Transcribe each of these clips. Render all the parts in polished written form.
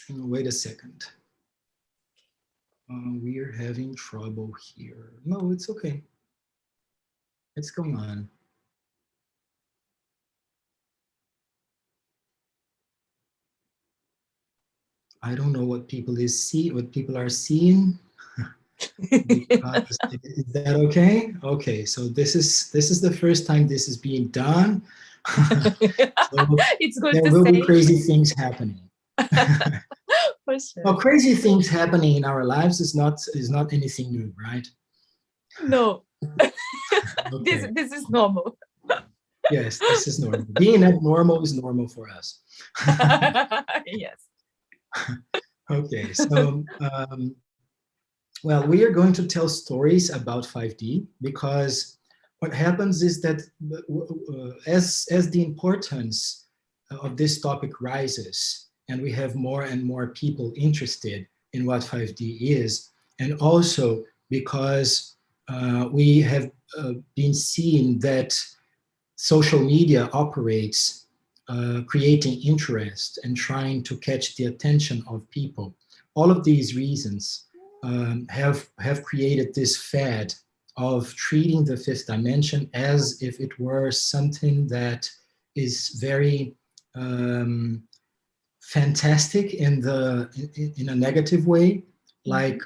Wait a second. We are having trouble here. No, it's okay. What's going on? I don't know what people are seeing. Because is that okay? Okay, so this is the first time this is being done. So It's good there to will be say. crazy things happening. For sure. Well, crazy things happening in our lives is not anything new, right? No. Okay. This is normal. Yes, this is normal. Being abnormal is normal for us. Yes. Okay, so well, we are going to tell stories about 5D because what happens is that as the importance of this topic rises and we have more and more people interested in what 5D is, and also because we have been seeing that social media operates creating interest and trying to catch the attention of people. All of these reasons have created this fad of treating the fifth dimension as if it were something that is very fantastic in a negative way, like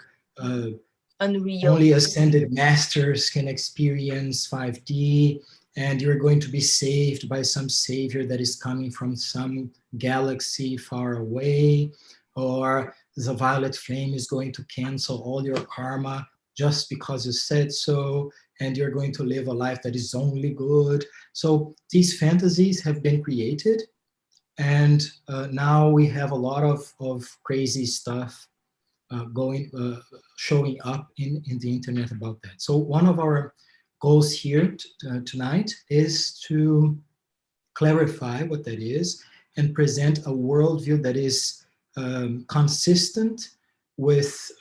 Unreal. only ascended masters can experience 5D, and you're going to be saved by some savior that is coming from some galaxy far away, or the violet flame is going to cancel all your karma just because you said so, and you're going to live a life that is only good. So these fantasies have been created, and now we have a lot of crazy stuff showing up in the internet about that. So one of our goals here tonight is to clarify what that is and present a worldview that is consistent with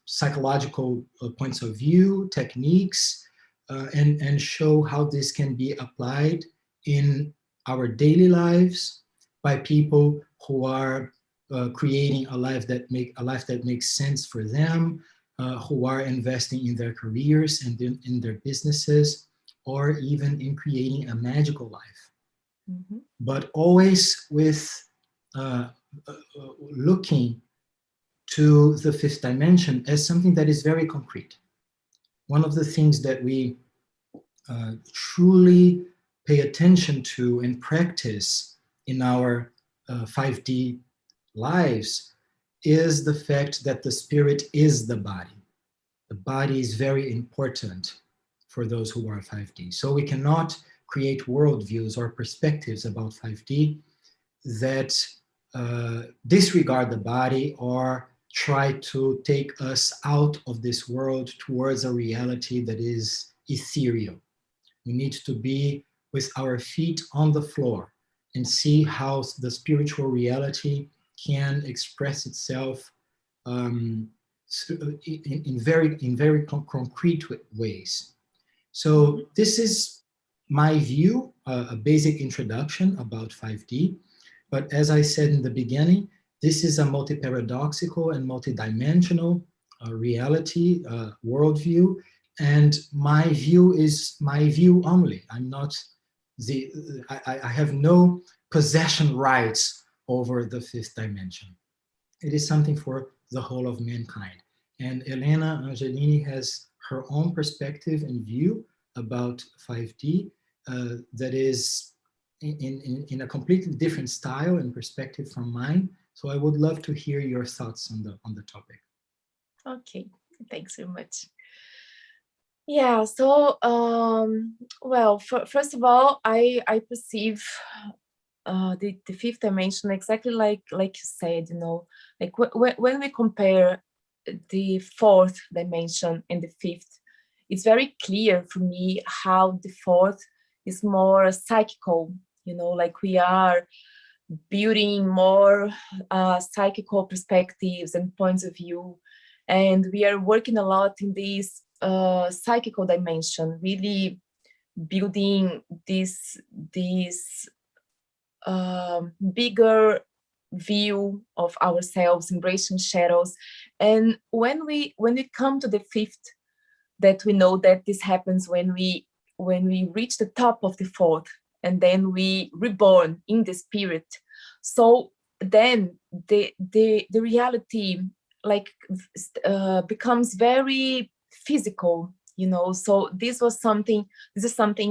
psychological points of view, techniques, and show how this can be applied in our daily lives by people who are creating a life that makes sense for them, who are investing in their careers and in their businesses, or even in creating a magical life. Mm-hmm. But always with uh, looking to the fifth dimension as something that is very concrete. One of the things that we truly pay attention to and practice in our 5D lives is the fact that the spirit is the body. The body is very important for those who are 5D. So we cannot create worldviews or perspectives about 5D that disregard the body or try to take us out of this world towards a reality that is ethereal. We need to be with our feet on the floor and see how the spiritual reality can express itself um, in very concrete ways. So this is my view, a basic introduction about 5D. But as I said in the beginning, this is a multi-paradoxical and multi-dimensional reality, worldview. And my view is my view only. I'm not I have no possession rights over the fifth dimension. It is something for the whole of mankind. And Helena Angelini has her own perspective and view about 5D that is in a completely different style and perspective from mine. So I would love to hear your thoughts on the topic. Okay, thanks very much. Yeah, so well, first of all, I perceive the fifth dimension exactly like you said, you know, like when we compare the fourth dimension and the fifth, it's very clear for me how the fourth is more psychical, you know, like we are building more psychical perspectives and points of view, and we are working a lot in this psychical dimension, really building this bigger view of ourselves, embracing shadows. And when we come to the fifth, that we know that this happens when we reach the top of the fourth, and then we reborn in the spirit. So then the reality like becomes very physical, you know. So this is something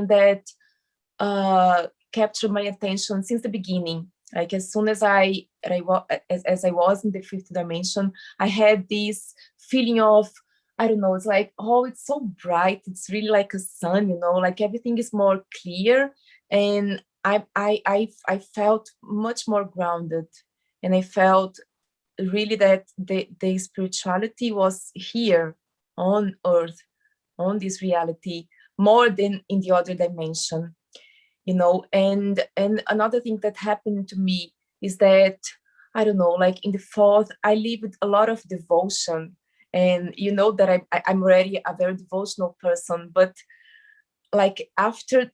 that captured my attention since the beginning. Like as soon as I was in the fifth dimension, I had this feeling of, I don't know, it's like, oh, it's so bright. It's really like a sun, you know, like everything is more clear. And I felt much more grounded. And I felt really that the spirituality was here on earth, on this reality, more than in the other dimension, you know. And another thing that happened to me is that, I don't know, like in the fourth, I live with a lot of devotion. And you know that I'm already a very devotional person, but like after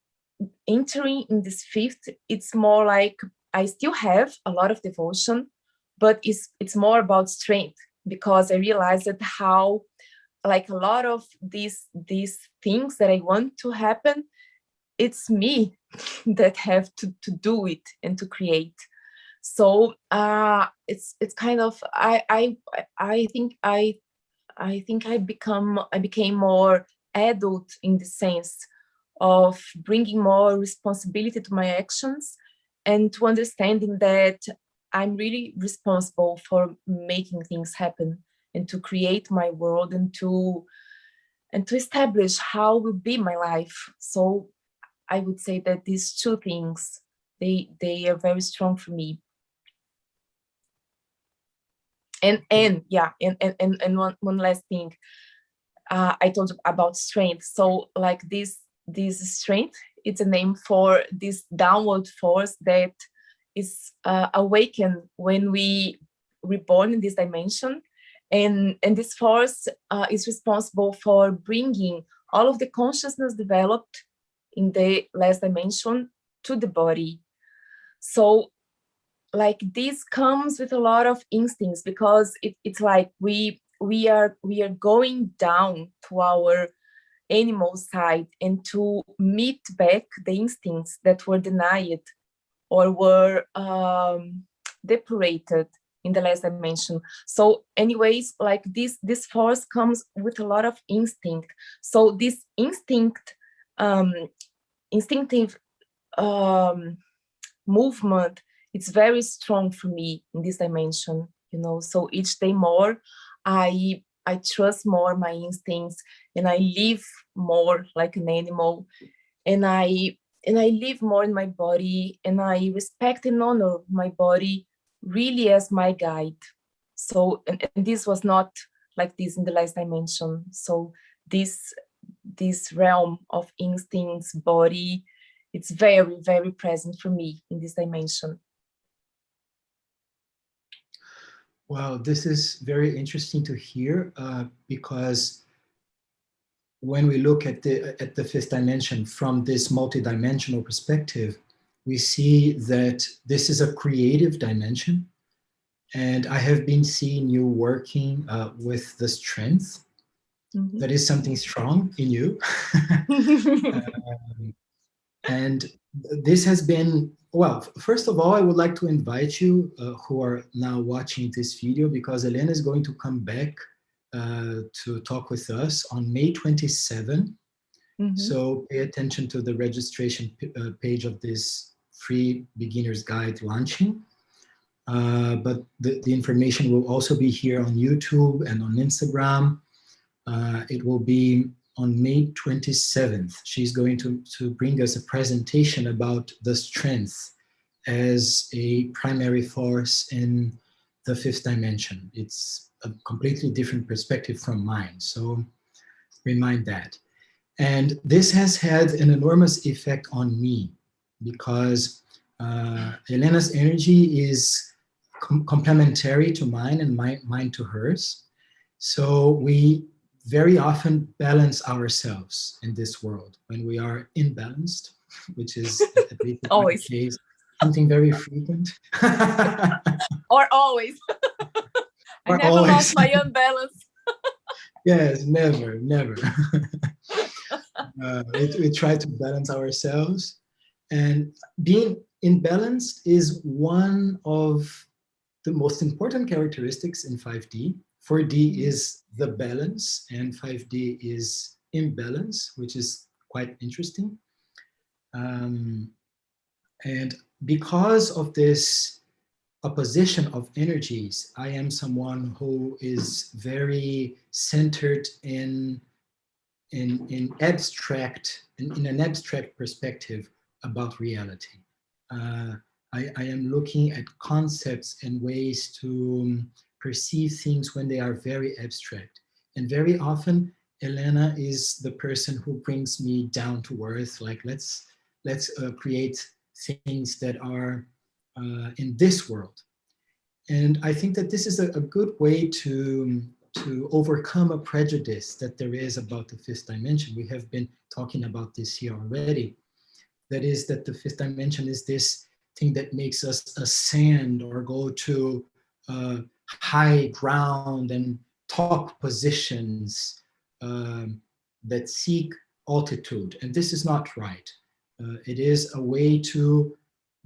entering in this fifth, it's more like I still have a lot of devotion, but it's more about strength, because I realized that how like a lot of these things that I want to happen, it's me that have to do it and to create. So it's kind of I think I became more adult in the sense of bringing more responsibility to my actions, and to understanding that I'm really responsible for making things happen, and to create my world, and to establish how will be my life. So I would say that these two things, they are very strong for me. And yeah, and one last thing, I told you about strength. So like this strength, it's a name for this downward force that is awakened when we reborn in this dimension. And this force is responsible for bringing all of the consciousness developed in the last dimension to the body. So like this comes with a lot of instincts, because it's like we are going down to our animal side, and to meet back the instincts that were denied or were depurated in the last dimension. So anyways, like this force comes with a lot of instinct. So this instinctive movement, it's very strong for me in this dimension, you know. So each day more, I trust more my instincts, and I live more like an animal, and I live more in my body, and I respect and honor my body really as my guide. So and this was not like this in the last dimension. So this realm of instincts, body, it's very, very present for me in this dimension. Well, this is very interesting to hear, because when we look at the fifth dimension from this multidimensional perspective, we see that this is a creative dimension. And I have been seeing you working with the strength. Mm-hmm. That is something strong in you. And this has been, well, first of all, I would like to invite you who are now watching this video, because Helena is going to come back to talk with us on May 27. Mm-hmm. So pay attention to the registration page of this free beginner's guide launching. But the information will also be here on YouTube and on Instagram. It will be on May 27th. She's going to bring us a presentation about the strength as a primary force in the fifth dimension. It's a completely different perspective from mine, so remind that. And this has had an enormous effect on me, because Helena's energy is complementary to mine, and mine to hers. So we very often balance ourselves in this world. When we are imbalanced, which is at least in my case, something very frequent. Or always. I Or never always. lost my unbalance. Yes, never, never. We try to balance ourselves, and being imbalanced is one of the most important characteristics in 5D. 4D is the balance, and 5D is imbalance, which is quite interesting. And because of this opposition of energies, I am someone who is very centered in abstract, in an abstract perspective about reality. I am looking at concepts and ways to perceive things when they are very abstract. And very often, Helena is the person who brings me down to earth. Like, let's create things that are in this world. And I think that this is a good way to overcome a prejudice that there is about the fifth dimension. We have been talking about this here already. That is that the fifth dimension is this thing that makes us ascend or go to high ground and top positions that seek altitude. And this is not right. It is a way to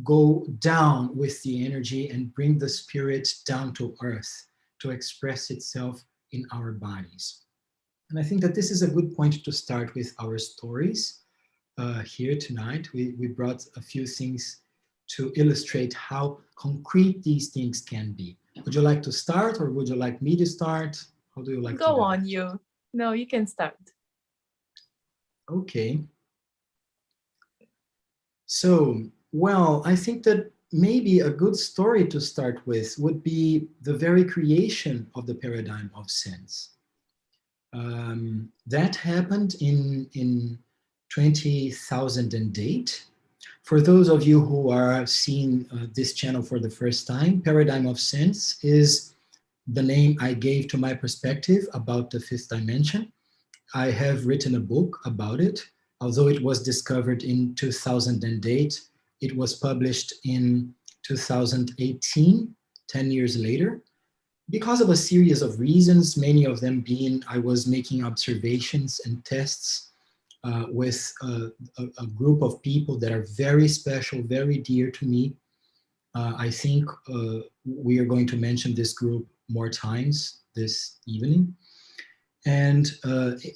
go down with the energy and bring the spirit down to earth to express itself in our bodies. And I think that this is a good point to start with our stories here tonight. We brought a few things to illustrate how concrete these things can be. Would you like to start, or would you like me to start? How do you like to do Go on, that? you. No, you can start. Okay. So, well, I think that maybe a good story to start with would be the very creation of the paradigm of sense. That happened in 20,008. For those of you who are seeing this channel for the first time, Paradigm of Sense is the name I gave to my perspective about the fifth dimension. I have written a book about it. Although it was discovered in 2008, it was published in 2018, 10 years later, because of a series of reasons, many of them being I was making observations and tests with a group of people that are very special, very dear to me. I think we are going to mention this group more times this evening. And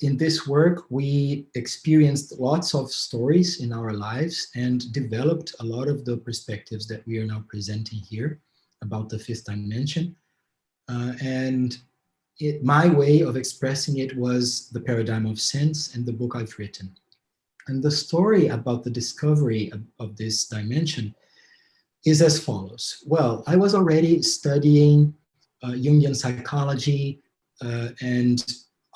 in this work, we experienced lots of stories in our lives and developed a lot of the perspectives that we are now presenting here about the fifth dimension. And my way of expressing it was the paradigm of sense and the book I've written. And the story about the discovery of this dimension is as follows. Well, I was already studying Jungian psychology and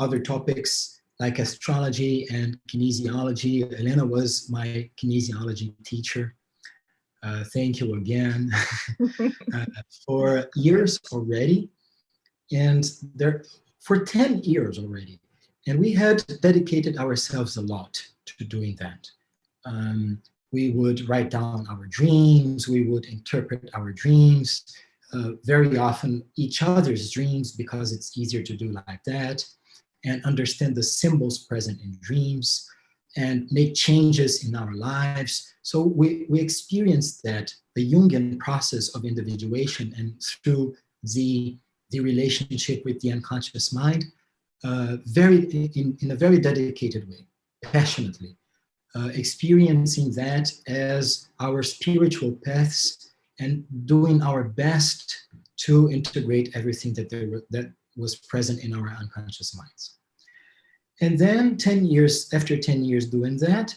other topics like astrology and kinesiology. Helena was my kinesiology teacher. Thank you again. For years already, and there for 10 years already. And we had dedicated ourselves a lot to doing that. We would write down our dreams, we would interpret our dreams, very often each other's dreams, because it's easier to do like that, and understand the symbols present in dreams, and make changes in our lives. So we experienced that, the Jungian process of individuation, and through the relationship with the unconscious mind, in a very dedicated way, passionately. Experiencing that as our spiritual paths and doing our best to integrate everything that was present in our unconscious minds. And then after 10 years doing that,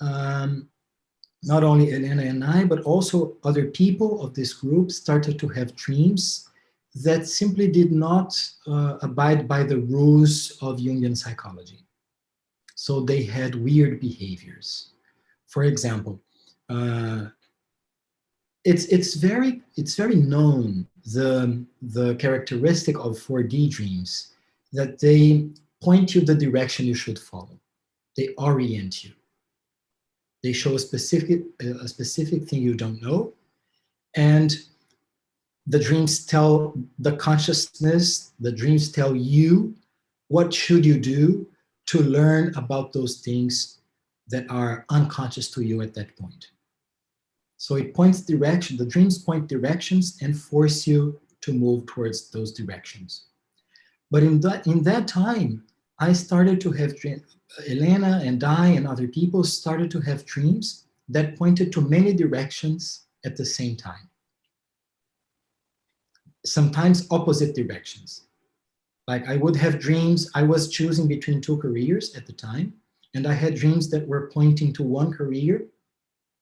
not only Elena and I, but also other people of this group started to have dreams that simply did not abide by the rules of Jungian psychology. So they had weird behaviors. For example, it's very known, the characteristic of 4D dreams, that they point you the direction you should follow. They orient you. They show a specific thing you don't know, and the dreams tell the consciousness, the dreams tell you what should you do to learn about those things that are unconscious to you at that point. So it points direction, the dreams point directions and force you to move towards those directions. But in that time, I started to have dreams. Helena and I and other people started to have dreams that pointed to many directions at the same time. Sometimes opposite directions. Like I would have dreams, I was choosing between two careers at the time, and I had dreams that were pointing to one career.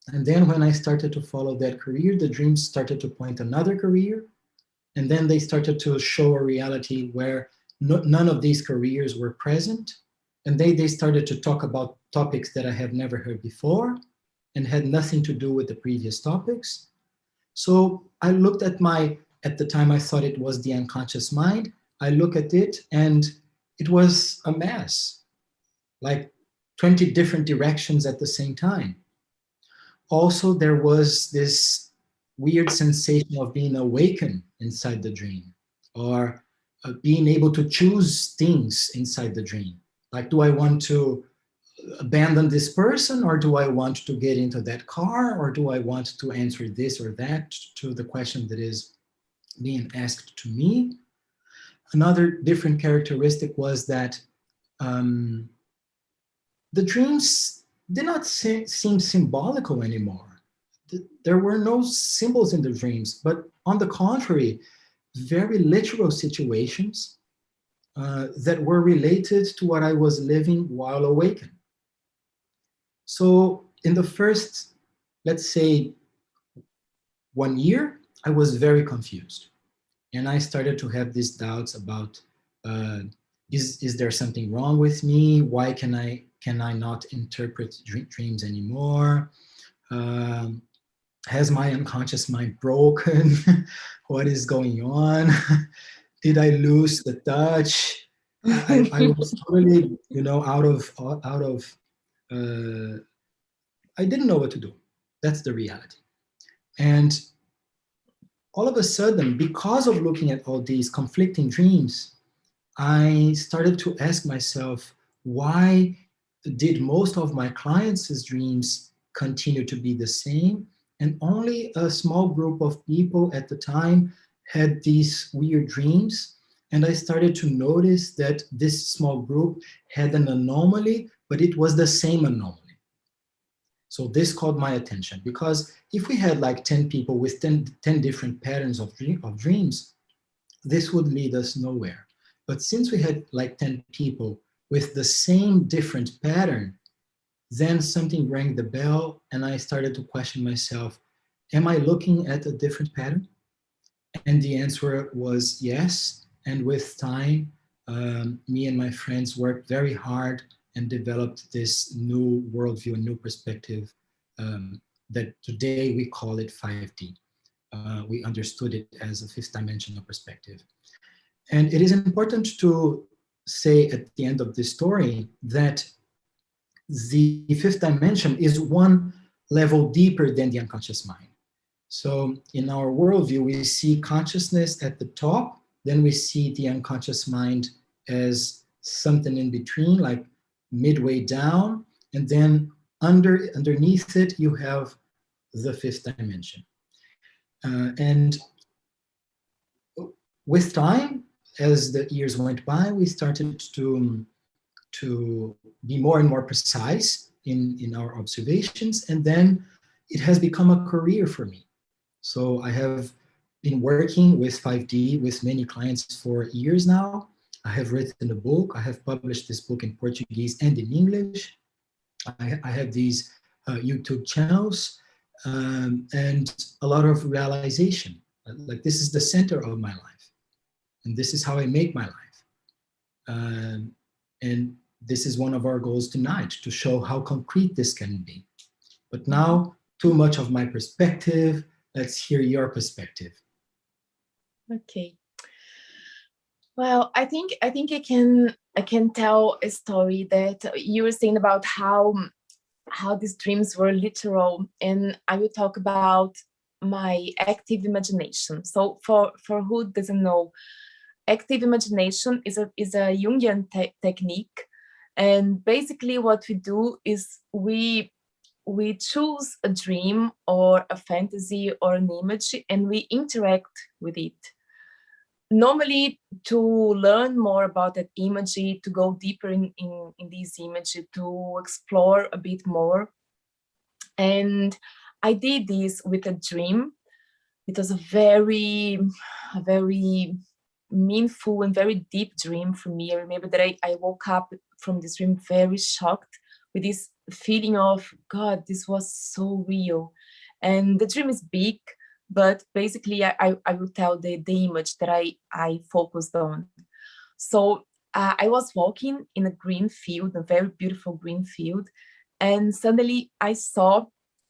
And then when I started to follow that career, the dreams started to point another career. And then they started to show a reality where none of these careers were present. And they started to talk about topics that I have never heard before and had nothing to do with the previous topics. So I looked at the time I thought it was the unconscious mind. I look at it and it was a mess, like 20 different directions at the same time. Also, there was this weird sensation of being awakened inside the dream, or being able to choose things inside the dream. Like, do I want to abandon this person, or do I want to get into that car, or do I want to answer this or that to the question that is being asked to me? Another different characteristic was that the dreams did not seem symbolical anymore. There were no symbols in the dreams, but on the contrary, very literal situations that were related to what I was living while awakened. So in the first, let's say, 1 year, I was very confused. And I started to have these doubts about, is there something wrong with me? Why can I not interpret dreams anymore? Has my unconscious mind broken? What is going on? Did I lose the touch? I was totally, out of, I didn't know what to do. That's the reality. And all of a sudden, because of looking at all these conflicting dreams, I started to ask myself, why did most of my clients' dreams continue to be the same? And only a small group of people at the time had these weird dreams. And I started to notice that this small group had an anomaly, but it was the same anomaly. So this caught my attention, because if we had like 10 people with 10 different patterns of dreams, this would lead us nowhere. But since we had like 10 people with the same different pattern, then something rang the bell and I started to question myself, am I looking at a different pattern? And the answer was yes. And with time, me and my friends worked very hard and developed this new worldview, a new perspective that today we call it 5D. We understood it as a fifth dimensional perspective. And it is important to say at the end of this story that the fifth dimension is one level deeper than the unconscious mind. So in our worldview, we see consciousness at the top, then we see the unconscious mind as something in between, like midway down, and then underneath it, you have the fifth dimension. And with time, as the years went by, we started to be more and more precise in our observations, and then it has become a career for me. So I have been working with 5D with many clients for years now. I have written a book. I have published this book in Portuguese and in English. I have these YouTube channels and a lot of realization. Like, this is the center of my life. And this is how I make my life. And this is one of our goals tonight, to show how concrete this can be. But now, too much of my perspective. Let's hear your perspective. Okay. Well, I think I can tell a story that you were saying about how these dreams were literal, and I will talk about my active imagination. So for who doesn't know, active imagination is a Jungian technique, and basically what we do is we choose a dream or a fantasy or an image, and we interact with it. Normally, to learn more about that image, to go deeper in this image, to explore a bit more. And I did this with a dream. It was a very meaningful and very deep dream for me. I remember that I woke up from this dream very shocked, with this feeling of, God, this was so real. And the dream is big, but basically I will tell the image that I focused on. So I was walking in a green field, a very beautiful green field, and suddenly I saw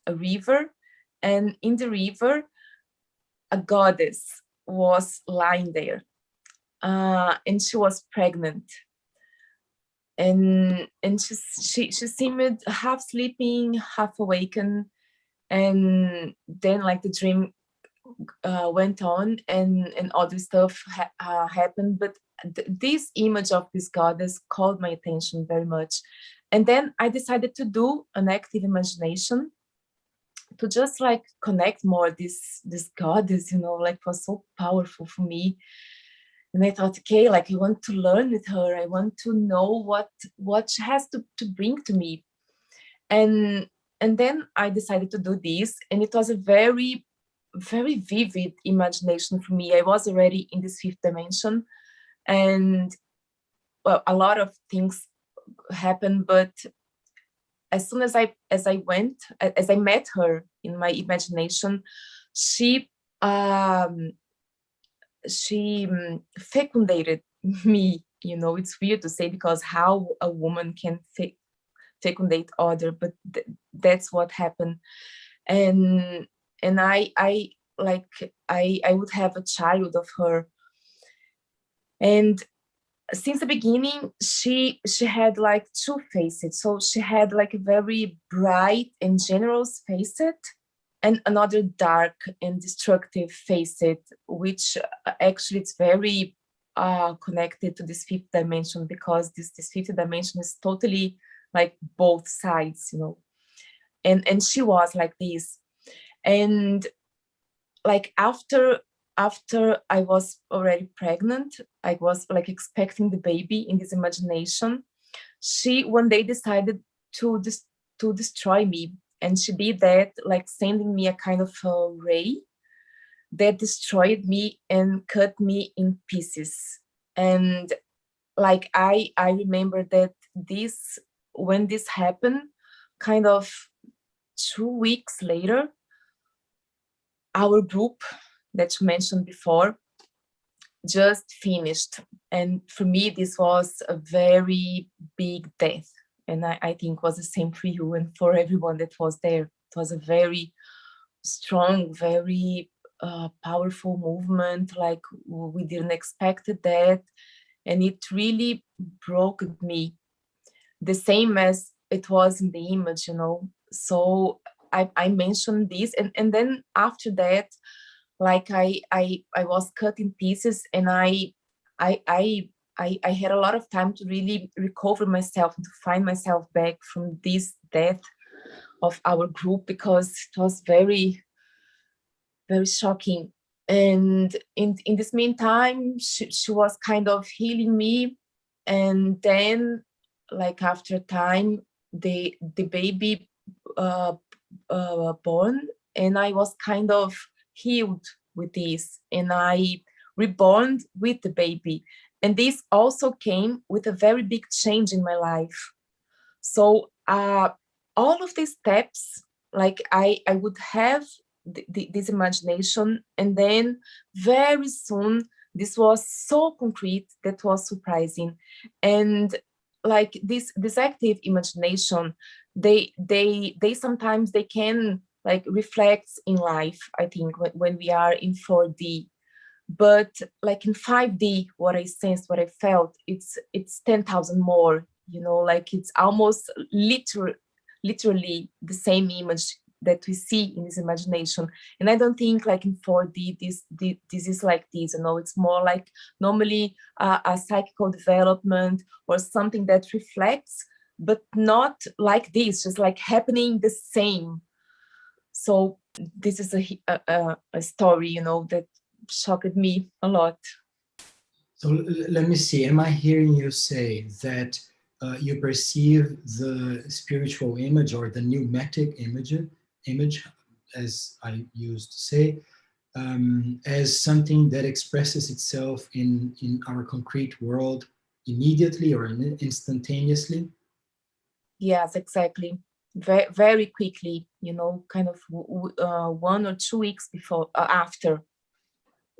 a river, and in the river, a goddess was lying there, and she was pregnant, and she seemed half sleeping, half awakened, and then like the dream went on, and other stuff happened, but this image of this goddess called my attention very much. And then I decided to do an active imagination to just like connect more this goddess, like was so powerful for me. And I thought, okay, like I want to learn with her. I want to know what she has to bring to me. And then I decided to do this, and it was a very, very vivid imagination for me. I was already in this fifth dimension, and well, a lot of things happened, but as soon as I met her in my imagination, she fecundated me. It's weird to say, because how a woman can fecundate other, but that's what happened. And I would have a child of her. And since the beginning, she had like two faces. So she had like a very bright and generous facet, and another dark and destructive facet, which actually it's very connected to this fifth dimension, because this fifth dimension is totally like both sides, and she was like this. And like after I was already pregnant, I was like expecting the baby in this imagination, she one day decided to destroy me. And she did that, like sending me a kind of a ray that destroyed me and cut me in pieces. And like I remember that when this happened, kind of 2 weeks later, our group that you mentioned before just finished. And for me, this was a very big death. And I think was the same for you and for everyone that was there. It was a very strong, very powerful movement. Like we didn't expect that. And it really broke me, the same as it was in the image, So I mentioned this, and then after that, like I was cut in pieces, and I had a lot of time to really recover myself and to find myself back from this death of our group, because it was very, very shocking. And in this meantime, she was kind of healing me. And then, like after time, the baby born, and I was kind of healed with this, and I reborn with the baby. And this also came with a very big change in my life. So all of these steps, like I would have this imagination, and then very soon this was so concrete that was surprising. And like this active imagination, they sometimes they can like reflect in life, I think, when we are in 4D. But like in 5D, what I sensed, what I felt, it's 10,000 more, like it's almost literally the same image that we see in this imagination. And I don't think like in 4D this is like this, you know. It's more like normally a psychical development or something that reflects, but not like this, just like happening the same. So this is a story, you know, that shocked me a lot. So let me see, am I hearing you say that you perceive the spiritual image or the pneumatic image, as I used to say, as something that expresses itself in our concrete world immediately or instantaneously? Yes, exactly. Very, very quickly, you know, kind of 1 or 2 weeks before, after.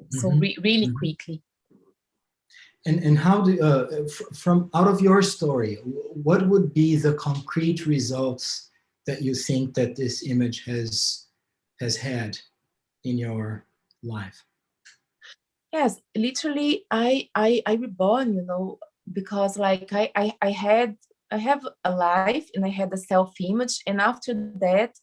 So Mm-hmm. really Mm-hmm. quickly. And how do from out of your story, what would be the concrete results that you think that this image has had in your life? Yes, literally, I reborn, you know, because like I have a life and I had a self-image, and after that,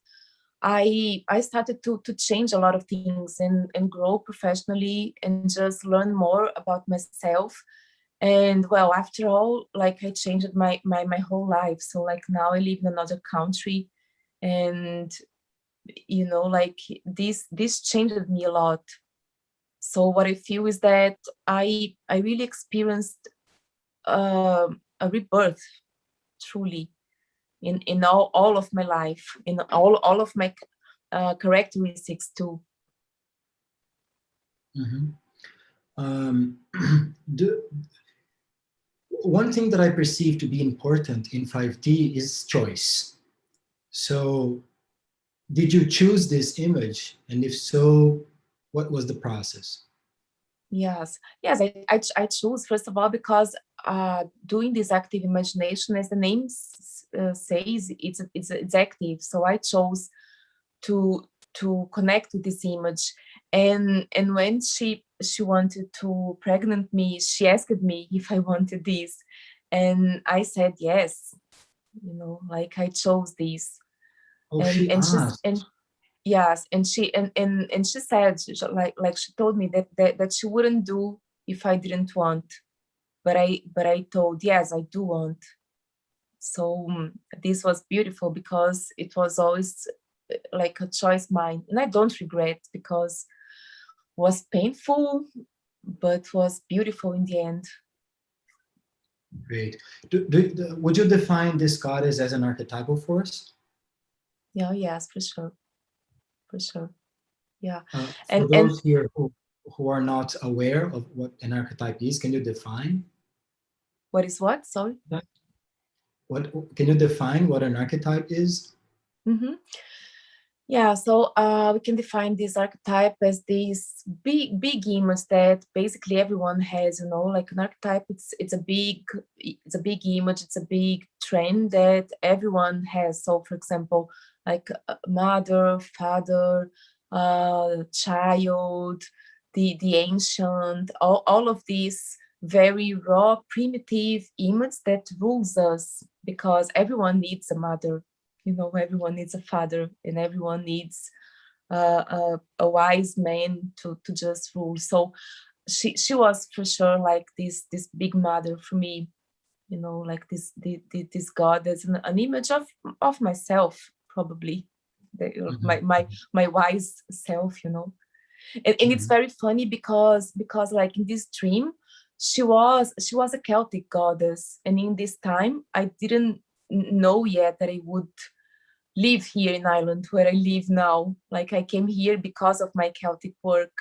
I started to change a lot of things and grow professionally and just learn more about myself. And well, after all, like I changed my whole life. So like now I live in another country, and you know, like this changed me a lot. So what I feel is that I really experienced a rebirth, truly, in all of my life, in all of my characteristics too. Mm-hmm. Um, do, one thing that I perceive to be important in 5D is choice. So, did you choose this image? And if so, what was the process? Yes, yes, I choose first of all because doing this active imagination, as the name says, it's active. So I chose to connect with this image, and when she wanted to pregnant me, she asked me if I wanted this, and I said yes. You know, like I chose this, Oh, she and she's and asked. yes, and she said like she told me that she wouldn't do if I didn't want, but I told yes, I do want. So this was beautiful because it was always like a choice mine, and I don't regret because it was painful but was beautiful in the end. Great. Would you define this goddess as an archetypal force? Yeah, yes, for sure, for sure. Yeah. For And those here who are not aware of what an archetype is, can you define what is what, sorry? that? What can you define what an archetype is? Mm-hmm. Yeah, so we can define this archetype as this big image that basically everyone has, you know, like an archetype, it's a big image, it's a big trend that everyone has. So for example, like mother, father, child, the ancient, all of these very raw, primitive image that rules us because everyone needs a mother, you know, everyone needs a father and everyone needs a wise man to just rule. So she was for sure like this big mother for me, you know, like this god as an image of myself, probably Mhm, my wise self, you know. And it's mhm, very funny because like in this dream she was a Celtic goddess, and in this time I didn't know yet that I would live here in Ireland where I live now. Like I came here because of my Celtic work.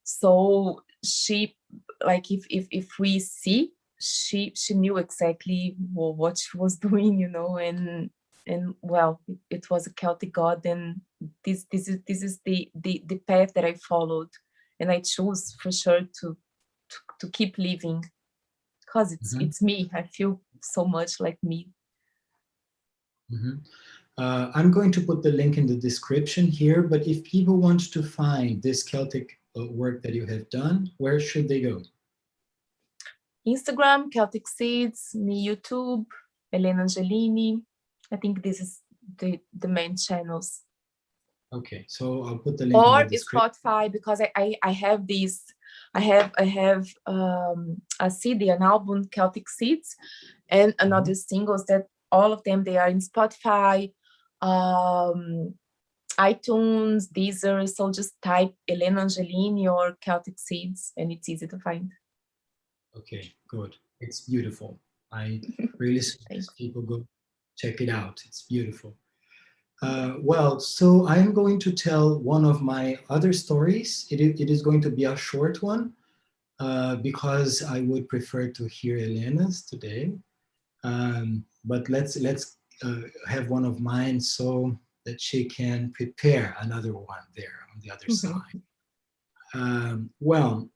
So she, like if we see, she knew exactly what she was doing, you know, and well, it was a Celtic god, and this is the path that I followed, and I chose for sure to keep living because mhm, it's me. I feel so much like me. mhm. I'm going to put the link in the description here, but if people want to find this Celtic work that you have done, where should they go? Instagram, Celtic Seeds, me YouTube, Helena Angelini. I think this is the main channels. Okay, so I'll put the link in the Or description. Spotify, because I have these, I have a CD, an album, Celtic Seeds, and another singles that all of them, they are in Spotify, iTunes, Deezer. So just type Helena Angelini or Celtic Seeds and it's easy to find. Okay, good. It's beautiful. I really suggest Thanks. people go check it out. It's beautiful. Well, so I'm going to tell one of my other stories. It is going to be a short one because I would prefer to hear Elena's today. But let's have one of mine so that she can prepare another one there on the other side. Well,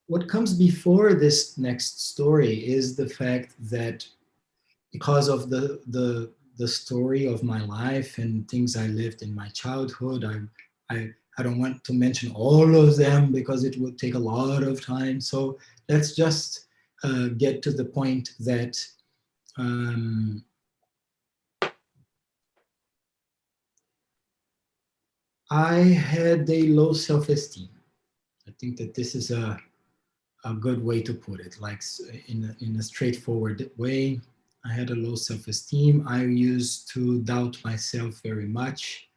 what comes before this next story is the fact that because of the story of my life and things I lived in my childhood, I don't want to mention all of them because it would take a lot of time. So let's just get to the point that um, I had a low self-esteem. I think that this is a good way to put it, like in a straightforward way. I had a low self-esteem. I used to doubt myself very much,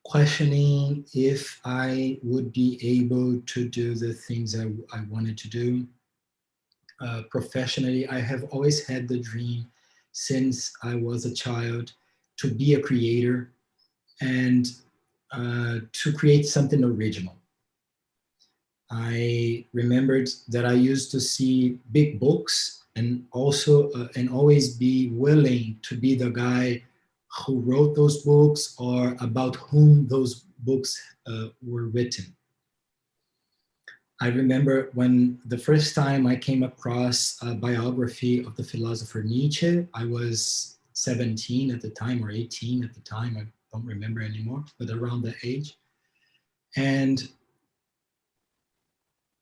questioning if I would be able to do the things I wanted to do. Professionally, I have always had the dream since I was a child to be a creator and to create something original. I remembered that I used to see big books and also and always be willing to be the guy who wrote those books or about whom those books were written. I remember when the first time I came across a biography of the philosopher Nietzsche. I was 17 at the time or 18 at the time. I don't remember anymore, but around that age. And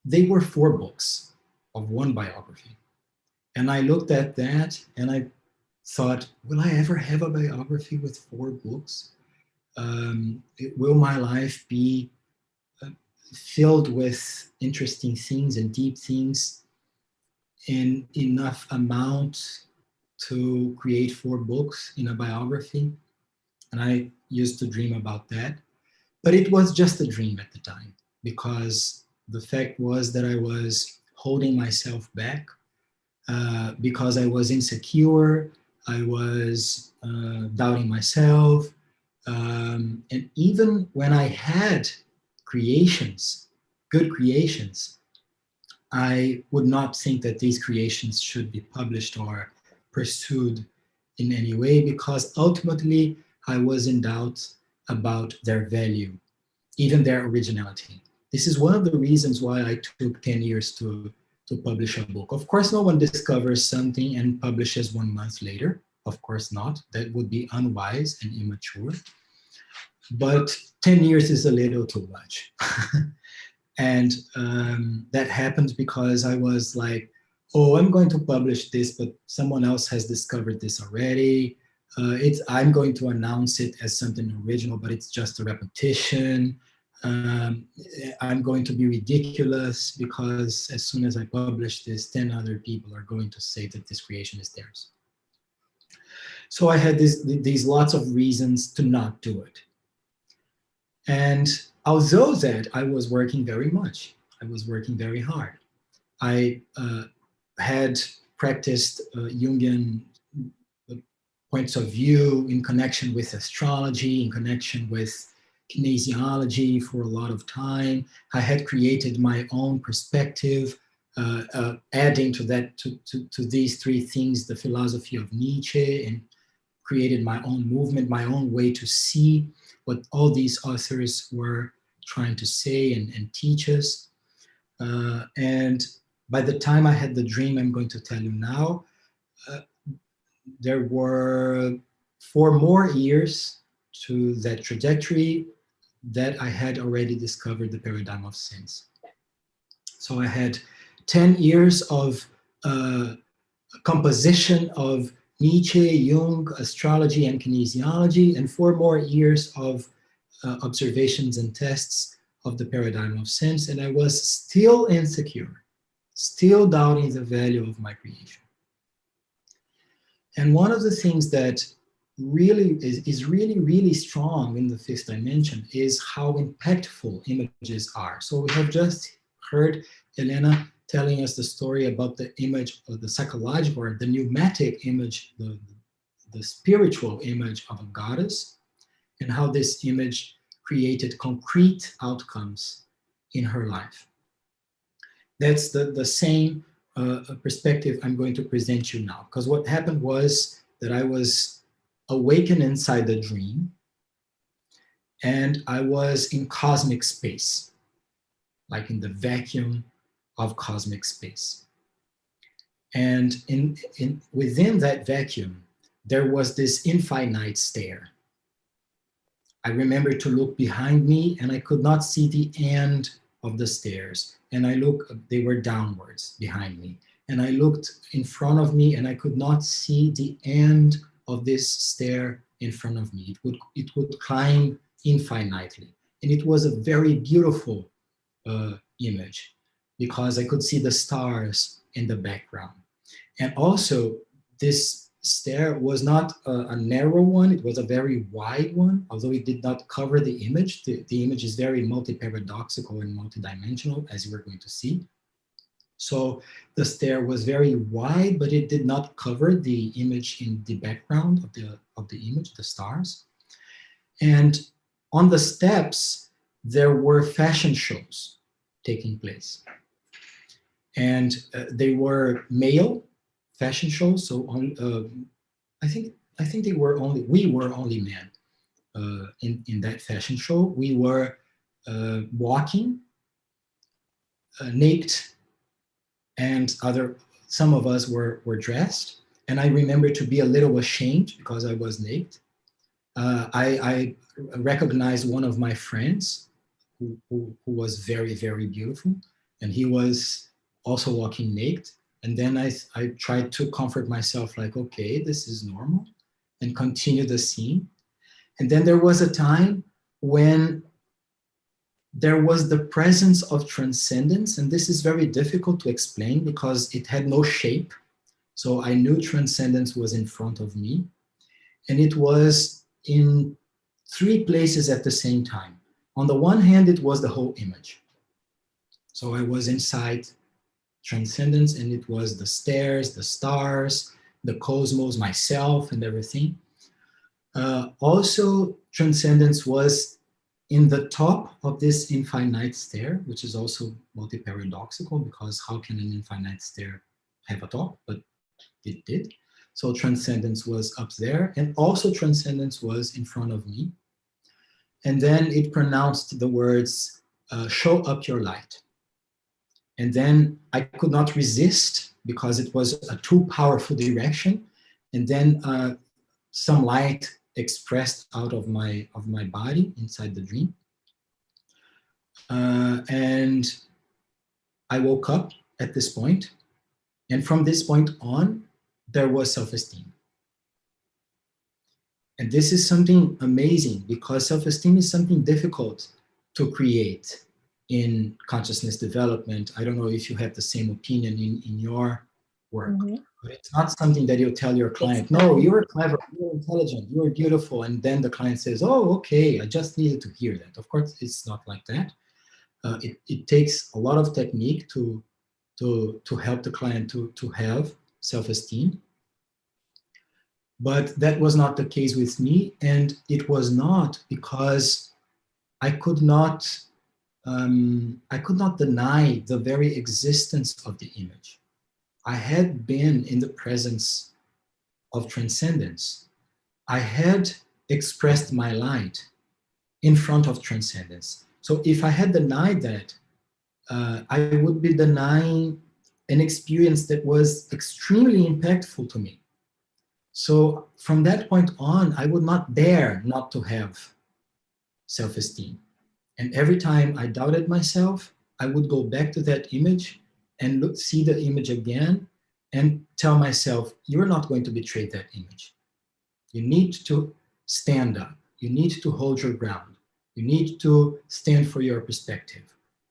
they were 4 books of one biography. And I looked at that and I thought, will I ever have a biography with 4 books? Will my life be filled with interesting things and deep things in enough amount to create 4 books in a biography? And I used to dream about that. But it was just a dream at the time because the fact was that I was holding myself back because I was insecure, I was doubting myself. And even when I had creations, good creations, I would not think that these creations should be published or pursued in any way because ultimately I was in doubt about their value, even their originality. This is one of the reasons why I took 10 years to publish a book. Of course, no one discovers something and publishes 1 month later. Of course not. That would be unwise and immature. But 10 years is a little too much. And that happened because I was like, oh, I'm going to publish this, but someone else has discovered this already. I'm going to announce it as something original, but it's just a repetition. Um, I'm going to be ridiculous because as soon as I publish this, 10 other people are going to say that this creation is theirs. So I had these lots of reasons to not do it. And although that I was working very much, I was working very hard. I had practiced Jungian points of view in connection with astrology, in connection with kinesiology for a lot of time. I had created my own perspective, adding to that, to these 3 things, the philosophy of Nietzsche, and created my own movement, my own way to see what all these authors were trying to say and teach us. And by the time I had the dream I'm going to tell you now, there were 4 more years to that trajectory that I had already discovered the paradigm of sense. So I had 10 years of composition of Nietzsche, Jung, astrology and kinesiology, and 4 more years of observations and tests of the paradigm of sense, and I was still insecure, still doubting the value of my creation. And one of the things that really is really strong in the fifth dimension is how impactful images are. So we have just heard Helena telling us the story about the image of the psychological or the pneumatic image, the spiritual image of a goddess, and how this image created concrete outcomes in her life. That's the same perspective I'm going to present you now. Because what happened was that I was awakened inside the dream, and I was in cosmic space, like in the vacuum of cosmic space. And within that vacuum, there was this infinite stare. I remember to look behind me, and I could not see the end of the stairs. And I looked, they were downwards behind me. And I looked in front of me, and I could not see the end of this stair in front of me. It would climb infinitely. And it was a very beautiful image, because I could see the stars in the background. And also, this stair was not a narrow one, it was a very wide one, although it did not cover the image. The image is very multi-paradoxical and multidimensional, as you are going to see. So the stair was very wide, but it did not cover the image in the background of the image, the stars. And on the steps, there were fashion shows taking place. And they were male fashion shows. So I think we were only men in that fashion show. We were walking naked, and some of us were dressed. And I remember to be a little ashamed because I was naked. I recognized one of my friends who was very, very beautiful, and he was also walking naked. And then I tried to comfort myself, like, okay, this is normal, and continue the scene. And then there was a time when there was the presence of transcendence, and this is very difficult to explain because it had no shape. So I knew transcendence was in front of me, and it was in 3 places at the same time. On the one hand, it was the whole image. So I was inside transcendence, and it was the stairs, the stars, the cosmos, myself, and everything. Also, transcendence was in the top of this infinite stair, which is also multi-paradoxical, because how can an infinite stair have a top? But it did. So transcendence was up there, and also transcendence was in front of me. And then it pronounced the words, show up your light. And then I could not resist because it was a too powerful direction. And then some light expressed out of my body inside the dream. And I woke up at this point. And from this point on, there was self-esteem. And this is something amazing, because self-esteem is something difficult to create in consciousness development. I don't know if you have the same opinion in your work, but it's not something that you tell your client, no, you're clever, you're intelligent, you're beautiful. And then the client says, oh, okay, I just needed to hear that. Of course, it's not like that. It takes a lot of technique to help the client to have self-esteem. But that was not the case with me, and it was not because I could not deny the very existence of the image. I had been in the presence of transcendence. I had expressed my light in front of transcendence. So if I had denied that, I would be denying an experience that was extremely impactful to me. So from that point on, I would not dare not to have self-esteem. And every time I doubted myself, I would go back to that image and see the image again and tell myself, you're not going to betray that image. You need to stand up. You need to hold your ground. You need to stand for your perspective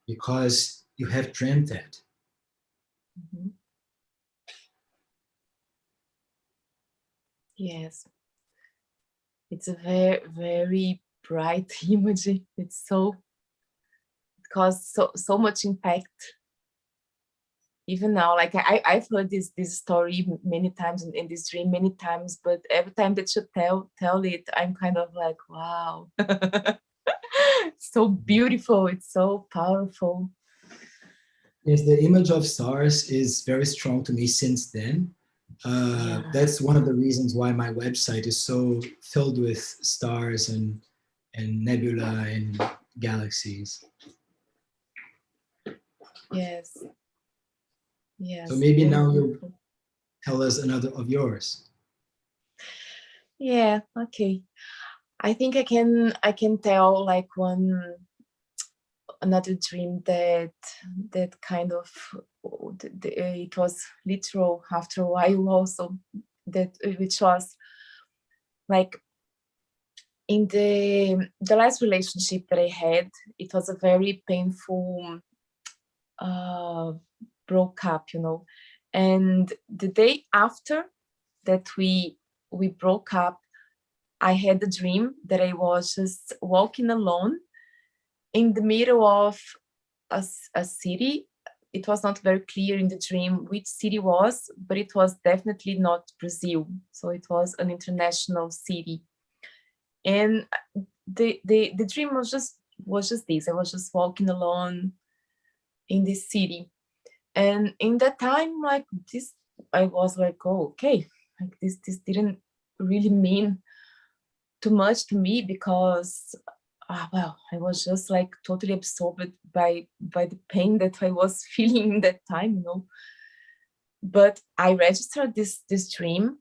because you have dreamt that. Mhm. Yes, it's a very, very bright image. It's so, it caused so much impact. Even now, like I've heard this story many times in this dream many times, but every time that you tell it, I'm kind of like, wow. So beautiful, it's so powerful. Yes, the image of stars is very strong to me since then. Yeah. That's one of the reasons why my website is so filled with stars and nebula and galaxies. Yes. So Yes, maybe very now you'll beautiful. tell us another of yours. Yeah, okay. I think I can tell like another dream that kind of it was literal after a while also, that which was like in the last relationship that I had. It was a very painful uh broke up, and the day after that we broke up, I had a dream that I was just walking alone in the middle of a city. It was not very clear in the dream which city was, but it was definitely not Brazil. So it was an international city. And the dream was just this. I was just walking alone in this city. And in that time, like this, I was like, oh, okay, like this didn't really mean too much to me because well, I was just like totally absorbed by the pain that I was feeling in that time. But I registered this dream,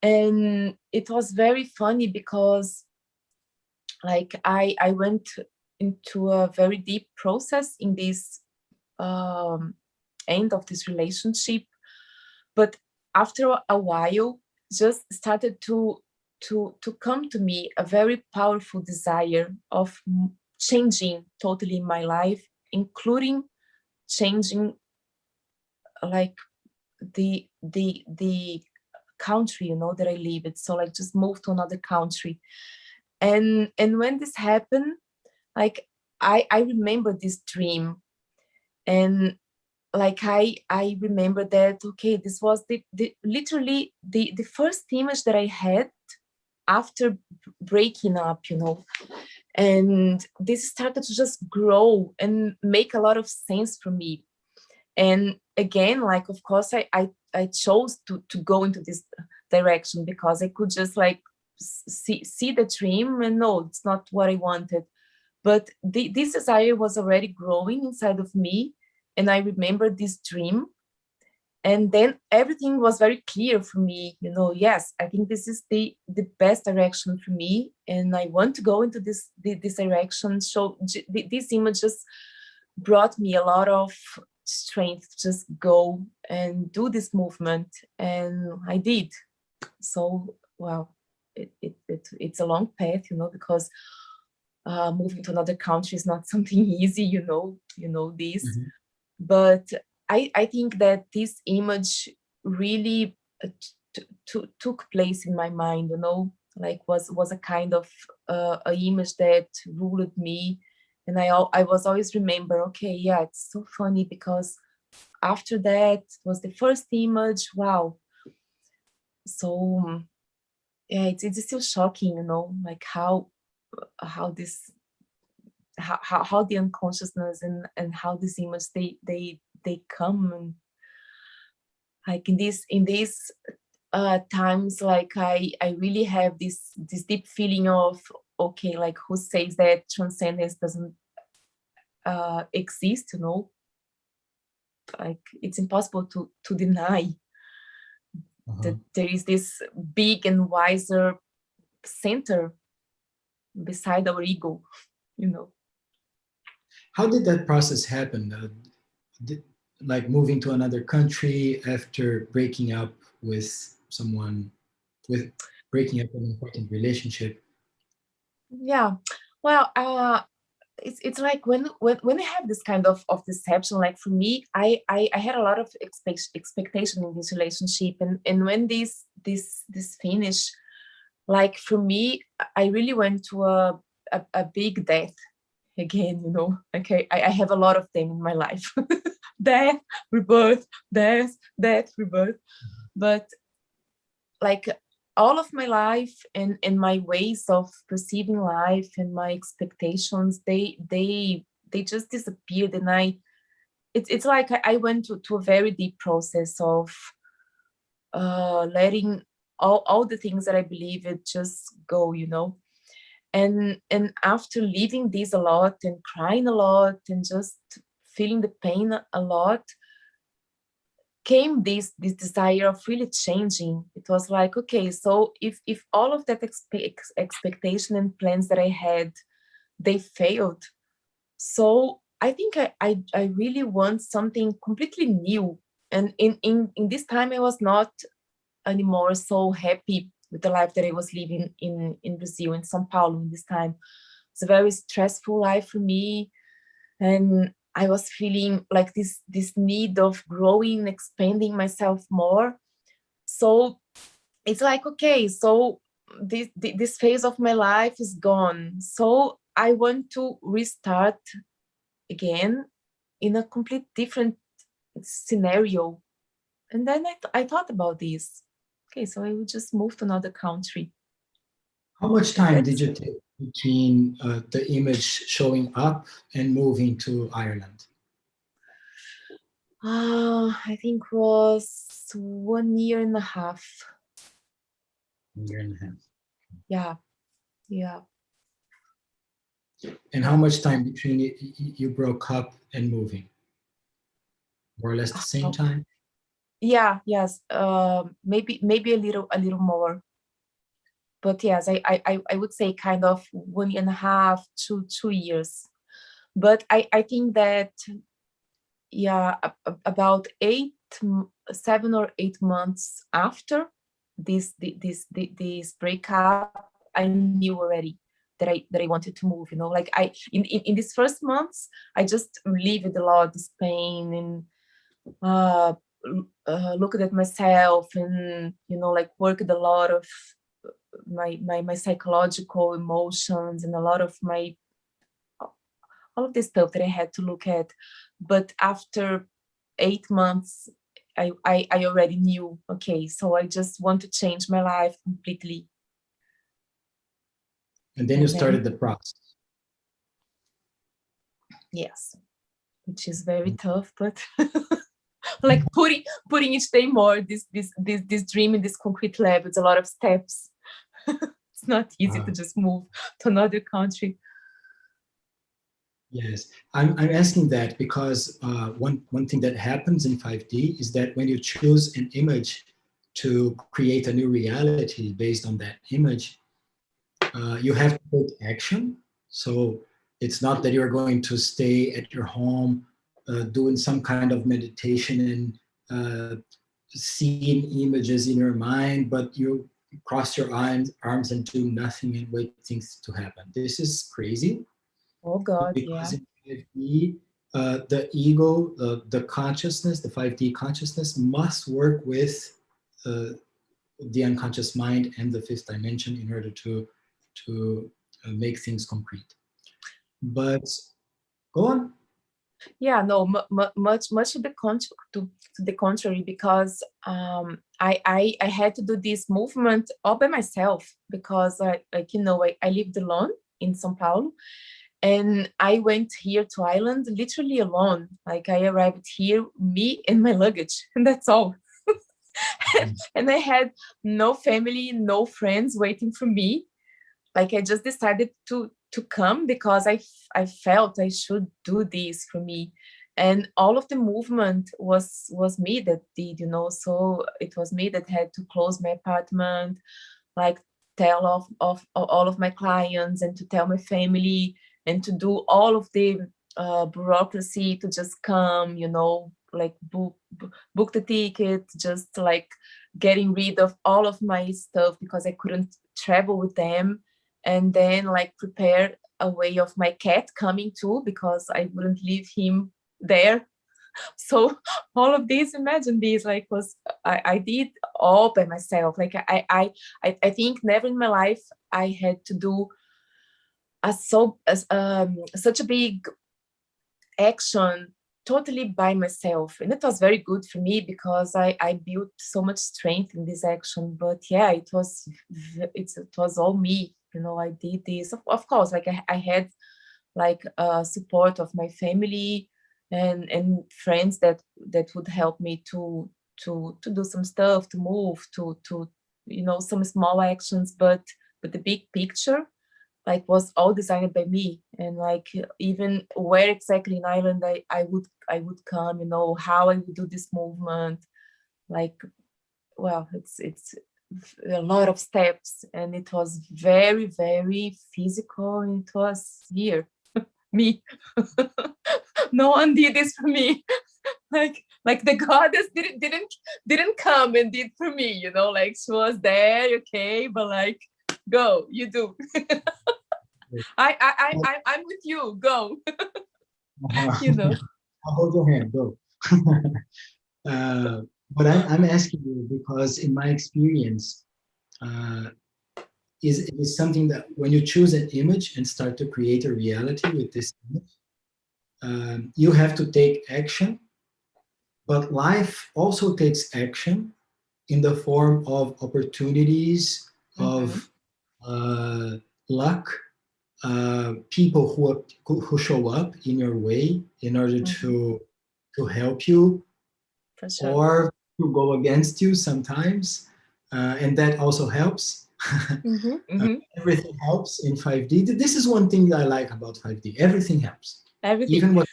and it was very funny because like I went into a very deep process in this um, end of this relationship, but after a while just started to come to me a very powerful desire of changing totally my life, including changing like the country that I live in. So like just move to another country. And when this happened, like I remember this dream, and like I remember that, okay, this was the literally the first image that I had after breaking up. And this started to just grow and make a lot of sense for me. And again, like of course I chose to go into this direction because I could just like see the dream and no, it's not what I wanted. But this desire was already growing inside of me, and I remember this dream. And then everything was very clear for me. Yes, I think this is the best direction for me, and I want to go into this direction. So this image just brought me a lot of strength to just go and do this movement, and I did. So well, it's a long path, because moving to another country is not something easy, this. Mhm. But I think that this image really took place in my mind, like was a kind of a image that ruled me. And I was always remember, okay, yeah, it's so funny because after that was the first image. Wow. So yeah, it's still shocking, like how this how the unconsciousness and how these images they come, and like in these times, like I really have this deep feeling of, okay, like who says that transcendence doesn't exist, like it's impossible to deny Uh-huh. that there is this big and wiser center beside our ego. How did that process happen? like moving to another country after breaking up with someone, with breaking up an important relationship? Yeah. Well, it's like when I have this kind of deception, like for me, I had a lot of expectation in this relationship, and when this finish, like for me, I really went to a big death again, you know. Like I have a lot of them in my life. Death, rebirth, death, rebirth. But like all of my life and my ways of perceiving life and my expectations, they just disappeared. And it's like I went to a very deep process of letting all the things that I believe it just go, you know. And after leaving this a lot and crying a lot and just feeling the pain a lot, came this desire of really changing. It was like, okay, so if all of that expectation and plans that I had, they failed, so I think I really want something completely new. And in this time, I was not anymore so happy with the life that I was living in Brazil, in São Paulo. In this time, it's a very stressful life for me, and I was feeling like this need of growing, expanding myself more. So it's like, okay, so this phase of my life is gone, so I want to restart again in a complete different scenario. And then I thought about this. Okay, so I would just move to another country. How much time did That's you take between the image showing up and moving to Ireland? I think was 1.5 years. 1.5 years. Yeah, yeah. And how much time between you broke up and moving? More or less the same time? Yeah, yes. Maybe a little more. But yes, I would say kind of 1.5 to 2 years. But I think that, yeah, about 7 or 8 months after this breakup, I knew already that I wanted to move. You know, like in these first months, I just relieved a lot this pain and uh, looked at myself, and you know, like worked a lot of my psychological emotions and a lot of my all of this stuff that I had to look at. But after 8 months, I already knew, okay, so I just want to change my life completely. And then you started the process. Yes, which is very tough, but like putting each day more this dream in this concrete lab. It's a lot of steps. It's not easy to just move to another country. Yes, I'm asking that because one thing that happens in 5D is that when you choose an image to create a new reality based on that image, you have to take action. So it's not that you're going to stay at your home doing some kind of meditation and seeing images in your mind, but you cross your arms and do nothing and wait things to happen. This is crazy. Oh God, Because yeah. in 5D, the ego, the consciousness, the 5D consciousness must work with the unconscious mind and the fifth dimension in order to make things concrete. But go on. Yeah, no, much to the contrary, because I had to do this movement all by myself, because I lived alone in São Paulo, and I went here to Ireland literally alone. Like I arrived here, me and my luggage, and that's all. And I had no family, no friends waiting for me. Like I just decided to come because I felt I should do this for me. And all of the movement was me that did, you know. So it was me that had to close my apartment, like tell of all of my clients, and to tell my family, and to do all of the bureaucracy to just come, like book the ticket, just like getting rid of all of my stuff because I couldn't travel with them, and then like prepare a way of my cat coming too because I wouldn't leave him there. So all of this, imagine this, like I did all by myself. Like I think never in my life I had to do such a big action totally by myself, and it was very good for me because I built so much strength in this action. But yeah, it was all me, I did this, of course, like I had like support of my family and friends that would help me to do some stuff, to move, to some small actions, but the big picture like was all designed by me. And like even where exactly in Ireland I would come, how I would do this movement, like, well, it's a lot of steps, and it was very, very physical, and it was here me. No one did this for me. like the goddess didn't come and did for me, like she was there, okay, but like, go, you do. I'm with you, go. I'll hold your hand, go. But I'm asking you because in my experience, is something that when you choose an image and start to create a reality with this image, you have to take action, but life also takes action in the form of opportunities, of luck, people who show up in your way in order to help you, for sure, or to go against you sometimes, and that also helps. Everything helps in 5D. This is one thing that I like about 5D. Everything helps. Everything. Even what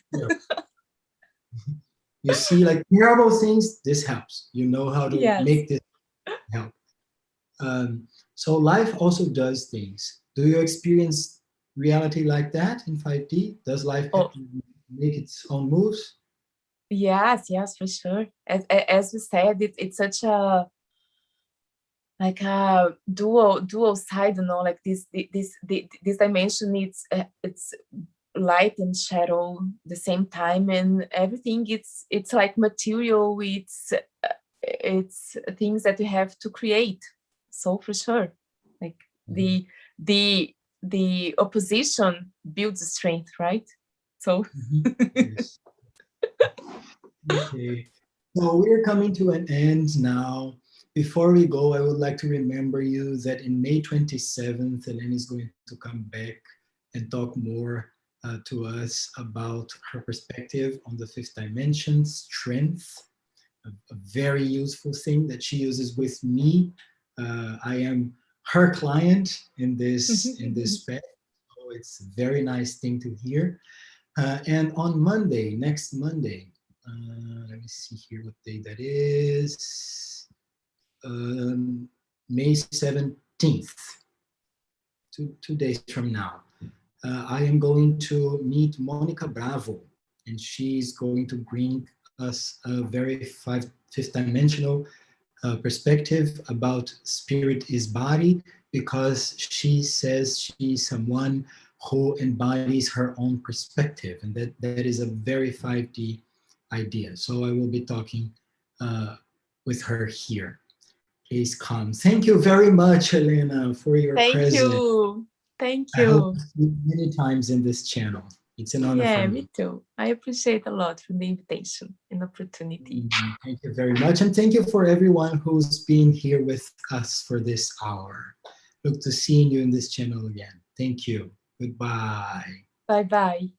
you see, like terrible things, this helps. You know how to make this help. So life also does things. Do you experience reality like that in 5D? Does life make its own moves? Yes, for sure. As we said, it's such a like a dual side, like this dimension. It's light and shadow the same time, and everything. It's like material. It's things that you have to create. So for sure, like the opposition builds strength, right? So. Yes. Okay, so we're coming to an end now. Before we go, I would like to remember you that in May 27th, Helena is going to come back and talk more to us about her perspective on the fifth dimension, strength, a very useful thing that she uses with me. I am her client in this path, so it's a very nice thing to hear. And on Monday, next Monday, let me see here what day that is. May 17th, two days from now. I am going to meet Monica Bravo, and she's going to bring us a very fifth dimensional perspective about spirit is body, because she says she's someone who embodies her own perspective, and that is a very 5D idea. So I will be talking with her here. Please come. Thank you very much, Helena, for your presence. Thank I hope you. to see you many times in this channel. It's an honor for me. Me too. I appreciate a lot for the invitation and opportunity. Thank you very much. And thank you for everyone who's been here with us for this hour. Look to seeing you in this channel again. Thank you. Goodbye. Bye-bye.